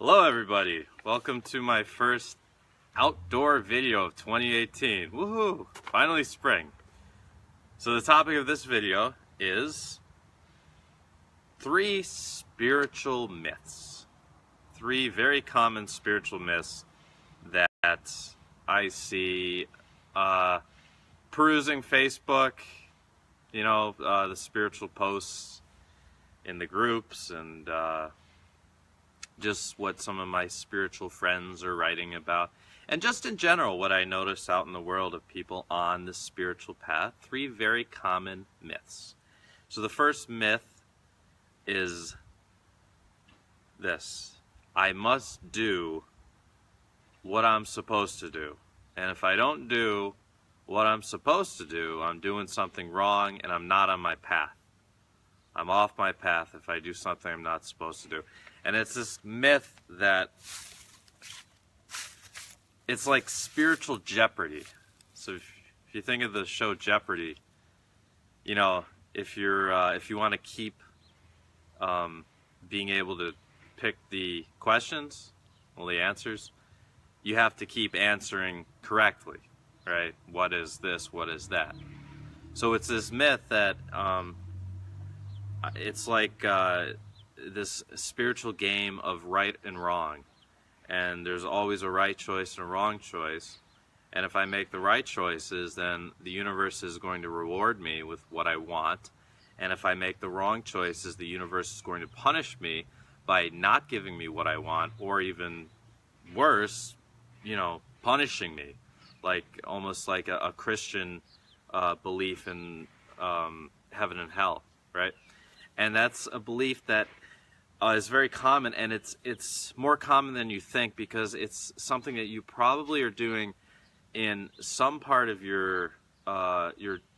Hello everybody, welcome to my first outdoor video of 2018. Woohoo! Finally spring. So the topic of this video is 3 spiritual myths. 3 very common spiritual myths that I see perusing Facebook, the spiritual posts in the groups, and just what some of my spiritual friends are writing about, and just in general what I notice out in the world of people on the spiritual path. 3 very common myths. So the first myth is this: I must do what I'm supposed to do, and if I don't do what I'm supposed to do, I'm doing something wrong and I'm not on my path. I'm off my path if I do something I'm not supposed to do. And it's this myth that it's like spiritual jeopardy. So if you think of the show Jeopardy, if you want to keep being able to pick the questions, well, the answers, you have to keep answering correctly, right? What is this? What is that? So it's this myth that it's like this spiritual game of right and wrong, and there's always a right choice and a wrong choice, and if I make the right choices, then the universe is going to reward me with what I want, and if I make the wrong choices, the universe is going to punish me by not giving me what I want, or even worse, punishing me, like almost like a Christian belief in heaven and hell, right? And that's a belief that is very common, and it's more common than you think, because it's something that you probably are doing in some part of your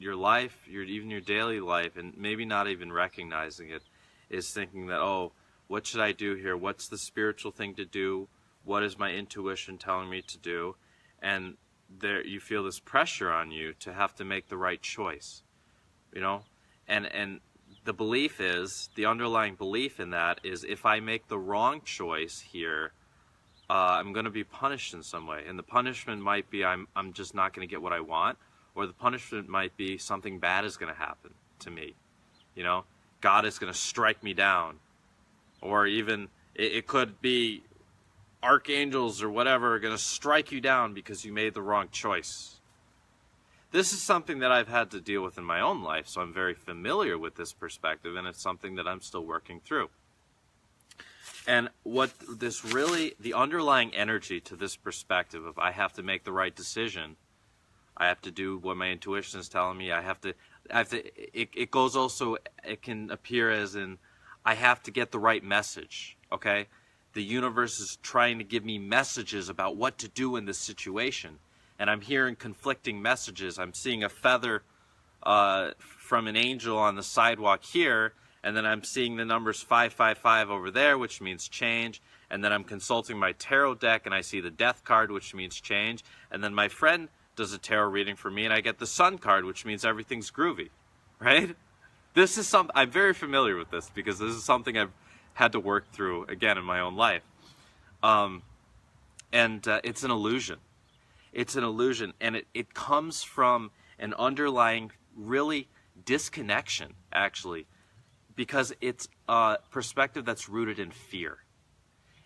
life, even your daily life, and maybe not even recognizing it, is thinking that, oh, what should I do here? What's the spiritual thing to do? What is my intuition telling me to do? And there you feel this pressure on you to have to make the right choice, and the belief is, the underlying belief in that is, if I make the wrong choice here, I'm going to be punished in some way. And the punishment might be I'm just not going to get what I want, or the punishment might be something bad is going to happen to me. God is going to strike me down. Or even, it could be archangels or whatever are going to strike you down because you made the wrong choice. This is something that I've had to deal with in my own life, so I'm very familiar with this perspective, and it's something that I'm still working through. And what the underlying energy to this perspective of I have to make the right decision, I have to do what my intuition is telling me, it goes also, it can appear as in, I have to get the right message, okay? The universe is trying to give me messages about what to do in this situation. And I'm hearing conflicting messages. I'm seeing a feather from an angel on the sidewalk here, and then I'm seeing the numbers 555 over there, which means change, and then I'm consulting my tarot deck, and I see the death card, which means change, and then my friend does a tarot reading for me, and I get the sun card, which means everything's groovy, right? This is I'm very familiar with this, because this is something I've had to work through, again, in my own life. It's an illusion. It's an illusion, and it comes from an underlying, really, disconnection, actually, because it's a perspective that's rooted in fear.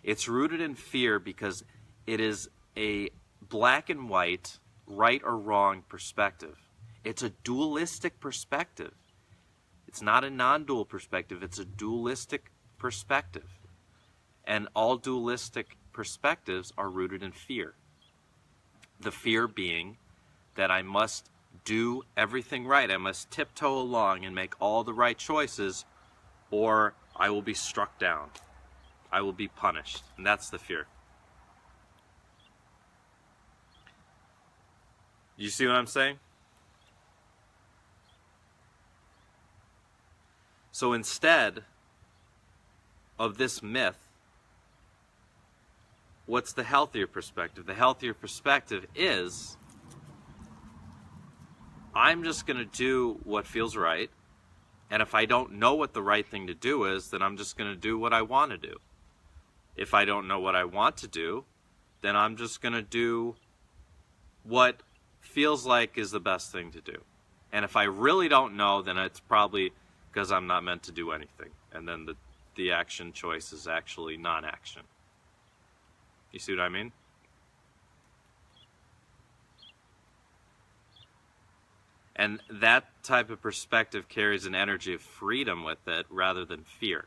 It's rooted in fear because it is a black and white, right or wrong perspective. It's a dualistic perspective. It's not a non-dual perspective, it's a dualistic perspective. And all dualistic perspectives are rooted in fear. The fear being that I must do everything right. I must tiptoe along and make all the right choices, or I will be struck down. I will be punished. And that's the fear. You see what I'm saying? So instead of this myth, what's the healthier perspective? The healthier perspective is, I'm just going to do what feels right, And if I don't know what the right thing to do is, then I'm just going to do what I want to do. If I don't know what I want to do, then I'm just going to do what feels like is the best thing to do. And if I really don't know, then it's probably because I'm not meant to do anything. And then the action choice is actually non-action. You see what I mean? And that type of perspective carries an energy of freedom with it rather than fear.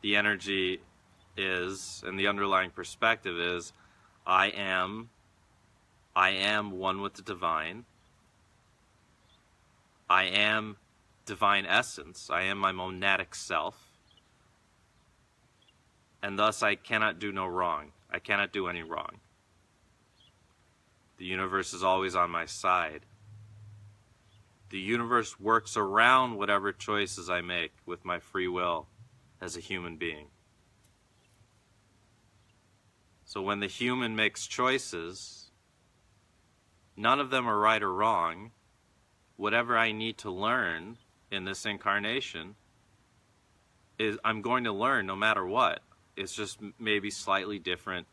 The energy is, and the underlying perspective is, I am one with the divine. I am divine essence. I am my monadic self. And thus I cannot do no wrong. I cannot do any wrong. The universe is always on my side. The universe works around whatever choices I make with my free will as a human being. So when the human makes choices, none of them are right or wrong. Whatever I need to learn in this incarnation is I'm going to learn no matter what. It's just maybe slightly different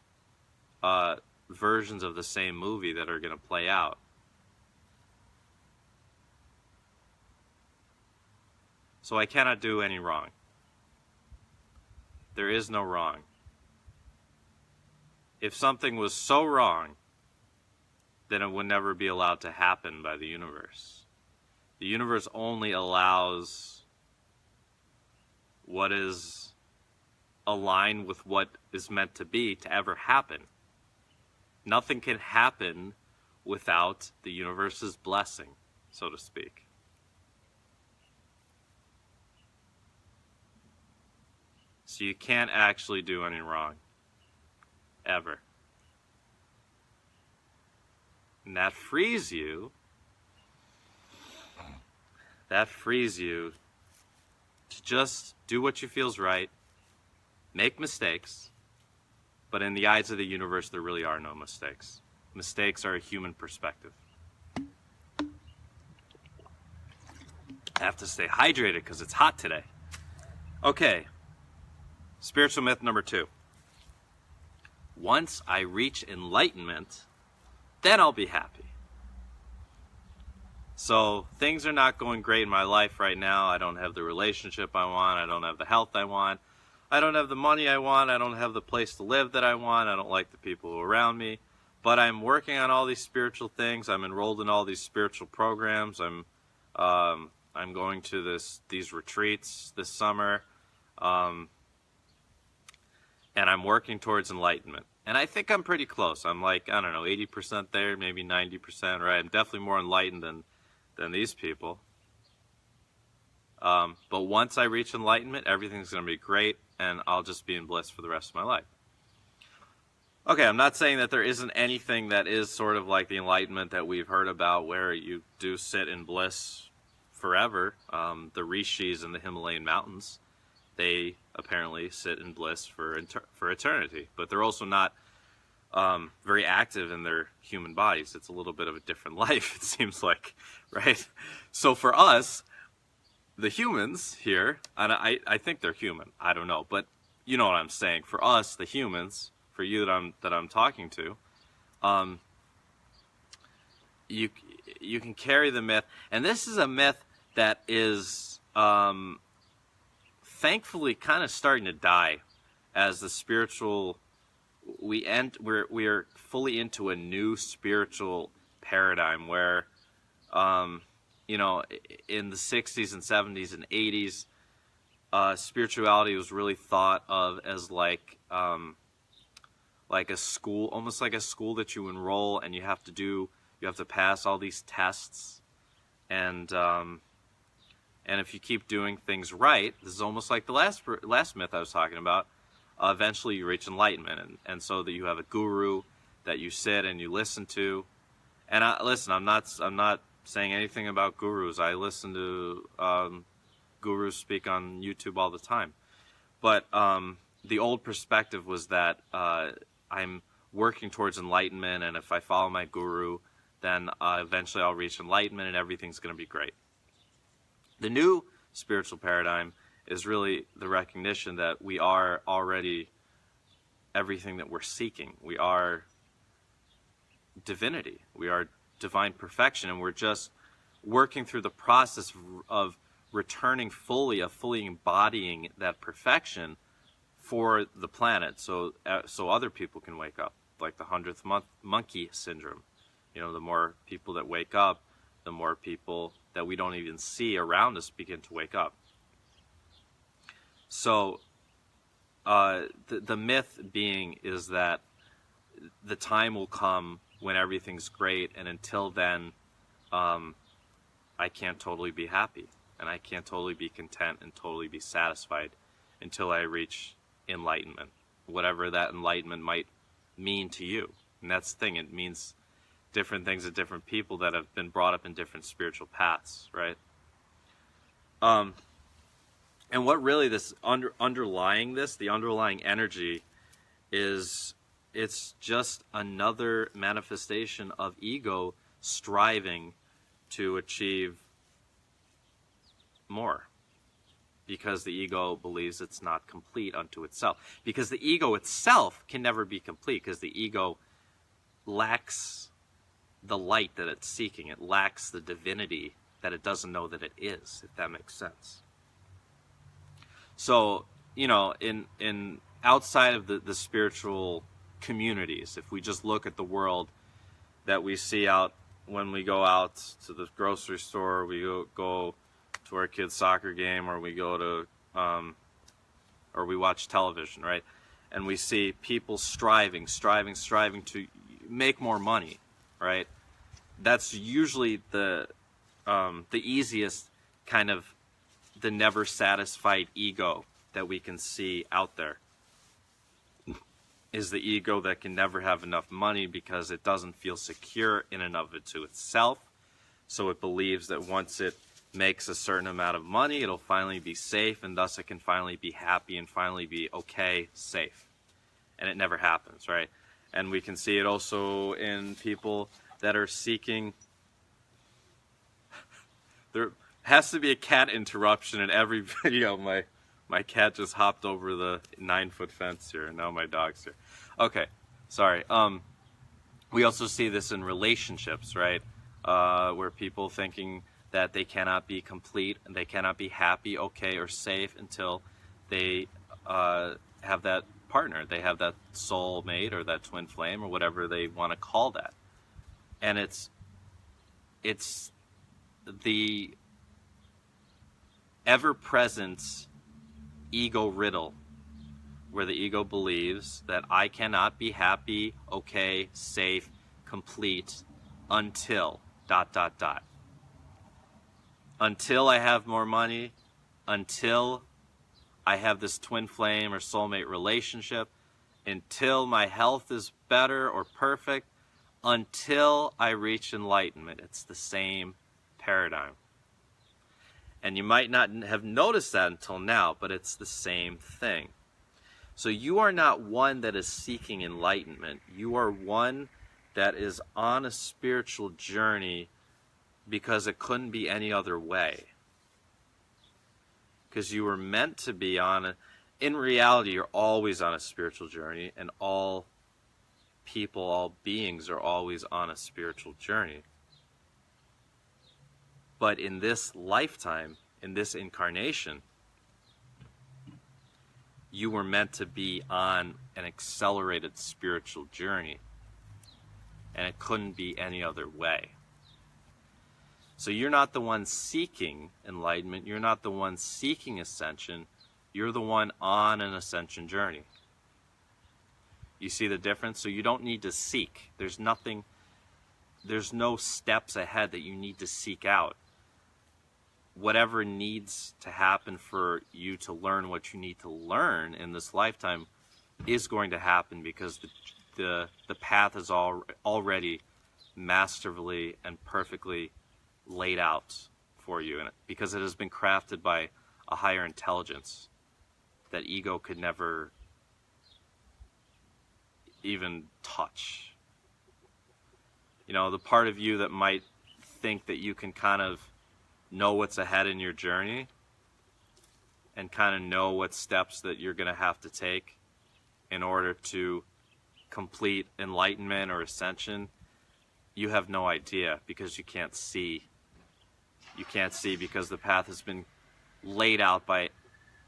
versions of the same movie that are going to play out. So I cannot do any wrong. There is no wrong. If something was so wrong, then it would never be allowed to happen by the universe. The universe only allows what is aligned with what is meant to be to ever happen. Nothing can happen without the universe's blessing, so to speak. So you can't actually do any wrong. Ever. And that frees you to just do what you feel's right, make mistakes, but in the eyes of the universe, there really are no mistakes. Mistakes are a human perspective. I have to stay hydrated because it's hot today. Okay, spiritual myth number 2. Once I reach enlightenment, then I'll be happy. So things are not going great in my life right now. I don't have the relationship I want. I don't have the health I want. I don't have the money I want. I don't have the place to live that I want. I don't like the people around me. But I'm working on all these spiritual things. I'm enrolled in all these spiritual programs. I'm going to these retreats this summer. And I'm working towards enlightenment. And I think I'm pretty close. I'm like, I don't know, 80% there, maybe 90%, right? I'm definitely more enlightened than these people. But once I reach enlightenment, everything's going to be great, and I'll just be in bliss for the rest of my life. Okay, I'm not saying that there isn't anything that is sort of like the enlightenment that we've heard about where you do sit in bliss forever. The rishis in the Himalayan mountains, they apparently sit in bliss for eternity, but they're also not very active in their human bodies. It's a little bit of a different life, it seems like, right? So for us, the humans here, and I think they're human, I don't know, but you know what I'm saying. For us, the humans, for you that I'm talking to, you can carry the myth, and this is a myth that is thankfully kind of starting to die as the spiritual we are fully into a new spiritual paradigm where you know, in the 60s and 70s and 80s, spirituality was really thought of as like a school, almost like a school that you enroll and you have to pass all these tests, and if you keep doing things right, this is almost like the last myth I was talking about. Eventually, you reach enlightenment, and so that you have a guru that you sit and you listen to. And listen, I'm not saying anything about gurus. I listen to gurus speak on YouTube all the time. But the old perspective was that I'm working towards enlightenment, and if I follow my guru, then eventually I'll reach enlightenment and everything's going to be great. The new spiritual paradigm is really the recognition that we are already everything that we're seeking. We are divinity. We are divine perfection, and we're just working through the process of returning fully, of fully embodying that perfection for the planet, so other people can wake up, like the 100th monkey syndrome. You know, the more people that wake up, the more people that we don't even see around us begin to wake up. So the myth being is that the time will come when everything's great, and until then, I can't totally be happy, and I can't totally be content and totally be satisfied until I reach enlightenment, whatever that enlightenment might mean to you. And that's the thing, it means different things to different people that have been brought up in different spiritual paths, right? And what really this underlying this, the underlying energy, is it's just another manifestation of ego striving to achieve more, because the ego believes it's not complete unto itself. Because the ego itself can never be complete, because the ego lacks the light that it's seeking. It lacks the divinity that it doesn't know that it is, if that makes sense. So, you know, in outside of the spiritual communities, if we just look at the world that we see out when we go out to the grocery store, we go to our kids' soccer game, or we go to, or we watch television, right? And we see people striving to make more money, right? That's usually the easiest kind of the never satisfied ego that we can see out there. Is the ego that can never have enough money because it doesn't feel secure in and of it to itself. So it believes that once it makes a certain amount of money, it'll finally be safe, and thus it can finally be happy and finally be okay, safe. And it never happens, right? And we can see it also in people that are seeking. There has to be a cat interruption in every video. My cat just hopped over the 9-foot fence here, and now my dog's here. Okay, sorry. We also see this in relationships, right? Where people thinking that they cannot be complete and they cannot be happy, okay, or safe until they have that partner. They have that soul mate or that twin flame or whatever they want to call that. And it's the ever-present ego riddle, where the ego believes that I cannot be happy, okay, safe, complete until ... Until I have more money, until I have this twin flame or soulmate relationship, until my health is better or perfect, until I reach enlightenment. It's the same paradigm. And you might not have noticed that until now, but it's the same thing. So you are not one that is seeking enlightenment. You are one that is on a spiritual journey because it couldn't be any other way. Because you were meant to be on in reality, you're always on a spiritual journey, and all people, all beings are always on a spiritual journey. But in this lifetime, in this incarnation, you were meant to be on an accelerated spiritual journey. And it couldn't be any other way. So you're not the one seeking enlightenment. You're not the one seeking ascension. You're the one on an ascension journey. You see the difference? So you don't need to seek. There's no steps ahead that you need to seek out. Whatever needs to happen for you to learn what you need to learn in this lifetime is going to happen, because the path is already masterfully and perfectly laid out for you, and because it has been crafted by a higher intelligence that ego could never even touch. You know, the part of you that might think that you can kind of know what's ahead in your journey and kind of know what steps that you're going to have to take in order to complete enlightenment or ascension, you have no idea, because you can't see. You can't see because the path has been laid out by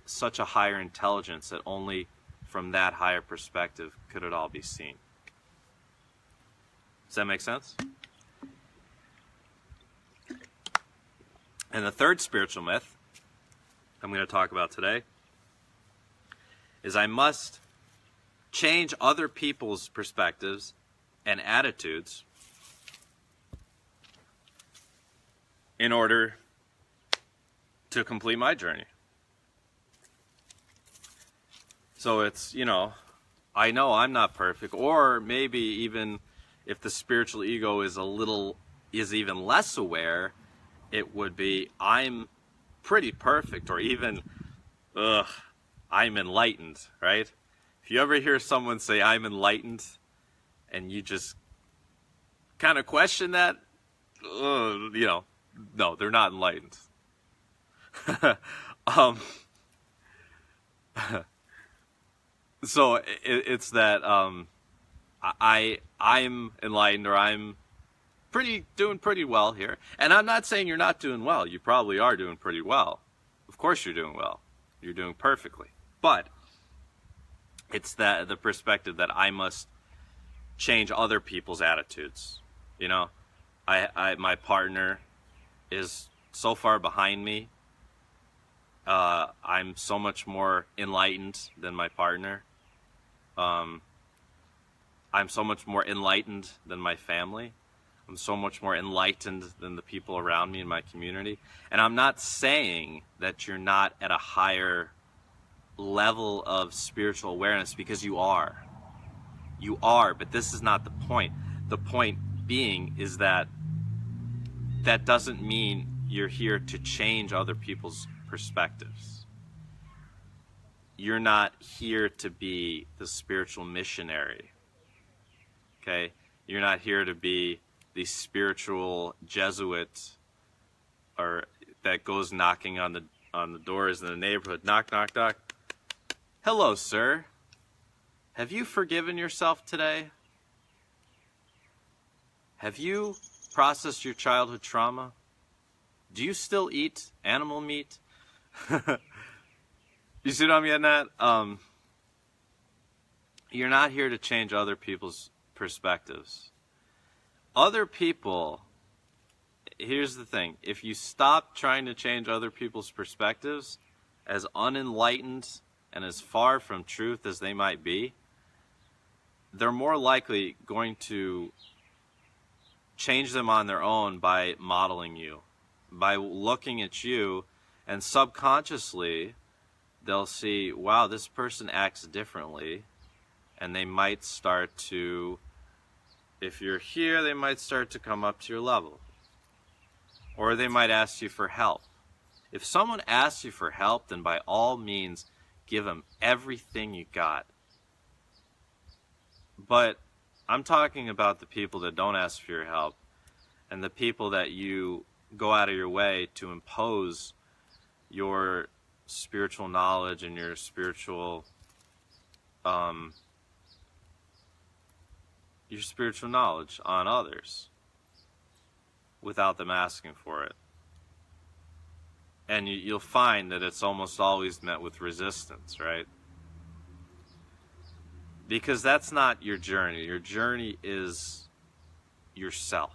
such a higher intelligence that only from that higher perspective could it all be seen. Does that make sense? And the third spiritual myth I'm going to talk about today is I must change other people's perspectives and attitudes in order to complete my journey. So it's, I know I'm not perfect, or maybe even if the spiritual ego is even less aware, it would be, I'm pretty perfect, or even, I'm enlightened, right? If you ever hear someone say, I'm enlightened, and you just kind of question that, no, they're not enlightened. So it's that I'm enlightened, or I'm doing pretty well here. And I'm not saying you're not doing well. You probably are doing pretty well. Of course you're doing well. You're doing perfectly. But it's the perspective that I must change other people's attitudes. My partner is so far behind me. I'm so much more enlightened than my partner. I'm so much more enlightened than my family. I'm so much more enlightened than the people around me in my community. And I'm not saying that you're not at a higher level of spiritual awareness, because you are. You are, but this is not the point. The point being is that doesn't mean you're here to change other people's perspectives. You're not here to be the spiritual missionary. Okay? You're not here to be the spiritual Jesuit, or that goes knocking on the doors in the neighborhood. Knock, knock, knock. Hello, sir. Have you forgiven yourself today? Have you processed your childhood trauma? Do you still eat animal meat? You see what I'm getting at? You're not here to change other people's perspectives. Other people, here's the thing. If you stop trying to change other people's perspectives, as unenlightened and as far from truth as they might be, they're more likely going to change them on their own by modeling you, by looking at you, and subconsciously they'll see, wow, this person acts differently, and they might start to, if you're here, they might start to come up to your level, or they might ask you for help. If someone asks you for help, then by all means give them everything you got. But I'm talking about the people that don't ask for your help, and the people that you go out of your way to impose your spiritual knowledge and your spiritual knowledge on others without them asking for it. And you'll find that it's almost always met with resistance, right? Because that's not your journey. Your journey is yourself.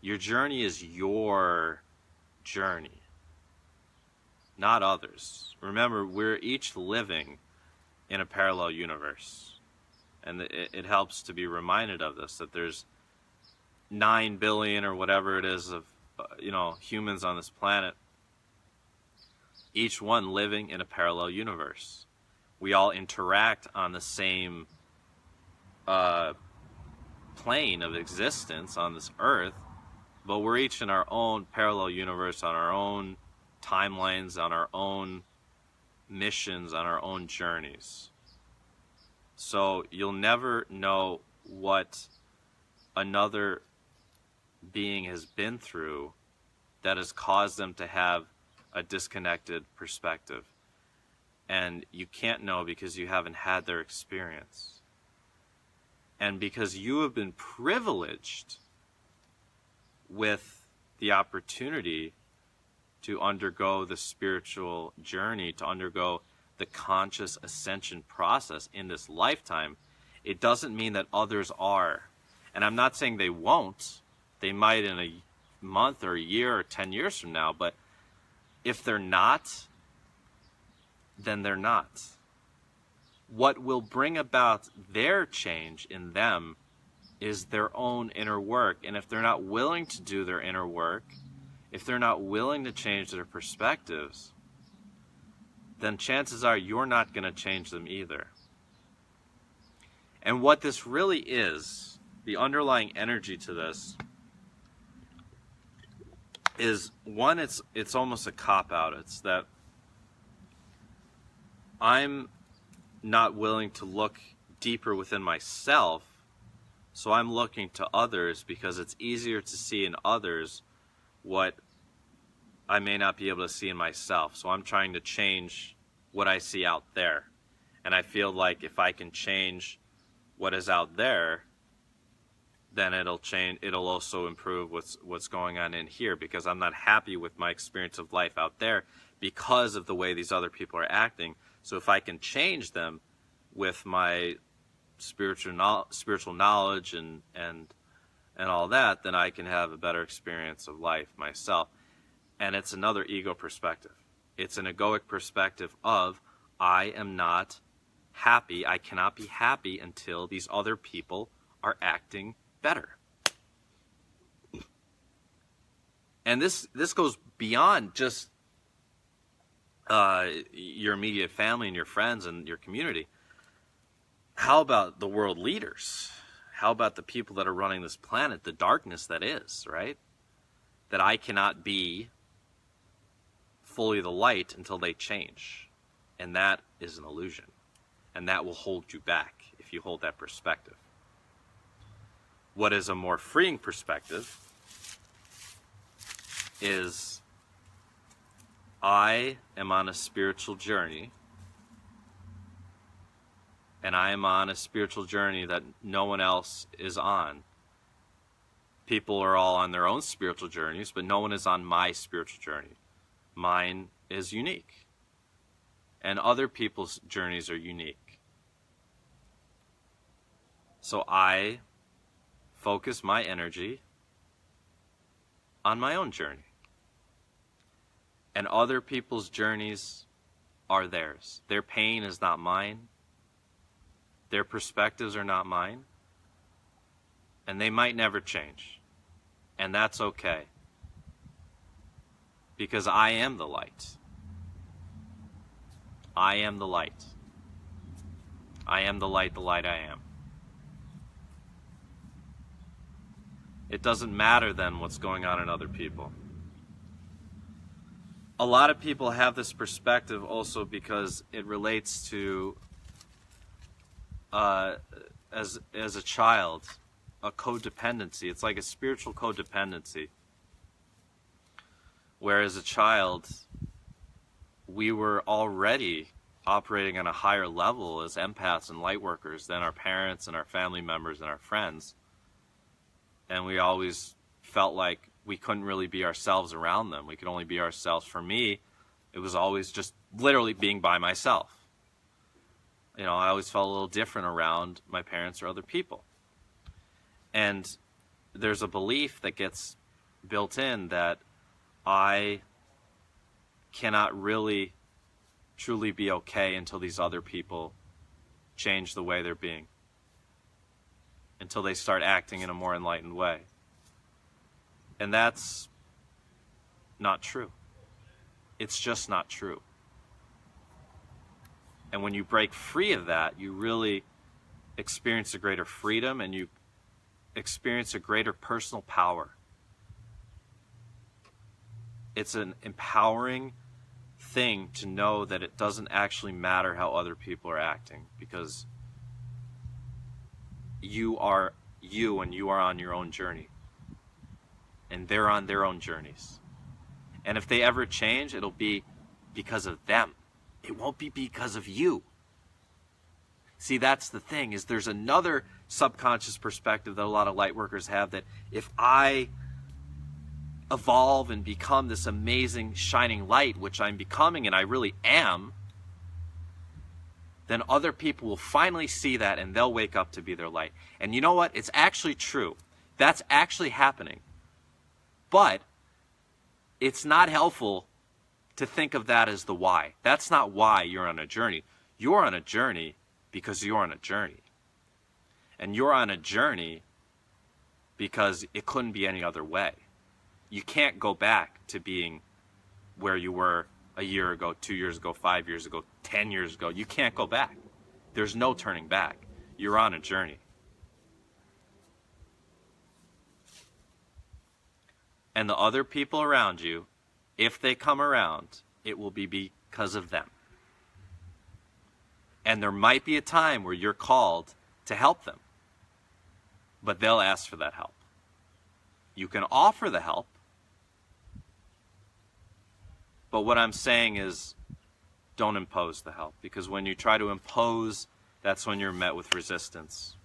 Your journey is your journey, not others. Remember, we're each living in a parallel universe. And it helps to be reminded of this, that there's 9 billion or whatever it is of humans on this planet, each one living in a parallel universe. We all interact on the same plane of existence on this earth, but we're each in our own parallel universe, on our own timelines, on our own missions, on our own journeys. So you'll never know what another being has been through that has caused them to have a disconnected perspective. And you can't know because you haven't had their experience. And because you have been privileged with the opportunity to undergo the spiritual journey, to undergo the conscious ascension process in this lifetime, it doesn't mean that others are. And I'm not saying they won't. They might in a month or a year or 10 years from now, but if they're not, then they're not. What will bring about their change in them is their own inner work. And if they're not willing to do their inner work, if they're not willing to change their perspectives, then chances are you're not going to change them either. And what this really is, the underlying energy to this, is one, it's almost a cop-out. It's that I'm not willing to look deeper within myself, so I'm looking to others because it's easier to see in others what I may not be able to see in myself. So I'm trying to change what I see out there. And I feel like if I can change what is out there, then it'll also improve what's going on in here, because I'm not happy with my experience of life out there because of the way these other people are acting. So if I can change them with my spiritual knowledge and all that, then I can have a better experience of life myself. And it's another ego perspective. It's an egoic perspective of, I am not happy. I cannot be happy until these other people are acting better. And this goes beyond just your immediate family and your friends and your community. How about the world leaders? How about the people that are running this planet, the darkness that is, right? That I cannot be fully the light until they change. And that is an illusion. And that will hold you back if you hold that perspective. What is a more freeing perspective is, I am on a spiritual journey, and I am on a spiritual journey that no one else is on. People are all on their own spiritual journeys, but no one is on my spiritual journey. Mine is unique. And other people's journeys are unique. So I focus my energy on my own journey. And other people's journeys are theirs. Their pain is not mine. Their perspectives are not mine. And they might never change. And that's okay. Because I am the light. I am the light. I am the light I am. It doesn't matter then what's going on in other people. A lot of people have this perspective also because it relates to, as a child, a codependency. It's like a spiritual codependency. Where as a child, we were already operating on a higher level as empaths and light workers than our parents and our family members and our friends. And we always felt like we couldn't really be ourselves around them. We could only be ourselves. For me, it was always just literally being by myself. You know, I always felt a little different around my parents or other people. And there's a belief that gets built in that I cannot really truly be okay until these other people change the way they're being. Until they start acting in a more enlightened way. And that's not true. It's just not true. And when you break free of that, you really experience a greater freedom and you experience a greater personal power. It's an empowering thing to know that it doesn't actually matter how other people are acting, because you are you and you are on your own journey. And they're on their own journeys. And if they ever change, it'll be because of them. It won't be because of you. See, that's the thing, is there's another subconscious perspective that a lot of light workers have, that if I evolve and become this amazing shining light, which I'm becoming and I really am, then other people will finally see that and they'll wake up to be their light. And you know what? It's actually true. That's actually happening. But it's not helpful to think of that as the why. That's not why you're on a journey. You're on a journey because you're on a journey. And you're on a journey because it couldn't be any other way. You can't go back to being where you were a year ago, 2 years ago, 5 years ago, 10 years ago. You can't go back. There's no turning back. You're on a journey. And the other people around you, if they come around, it will be because of them. And there might be a time where you're called to help them, but they'll ask for that help. You can offer the help, but what I'm saying is don't impose the help, because when you try to impose, that's when you're met with resistance.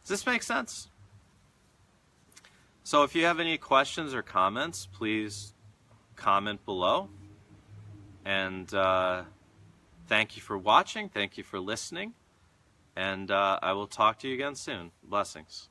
Does this make sense? So if you have any questions or comments, please comment below. And thank you for watching. Thank you for listening. And I will talk to you again soon. Blessings.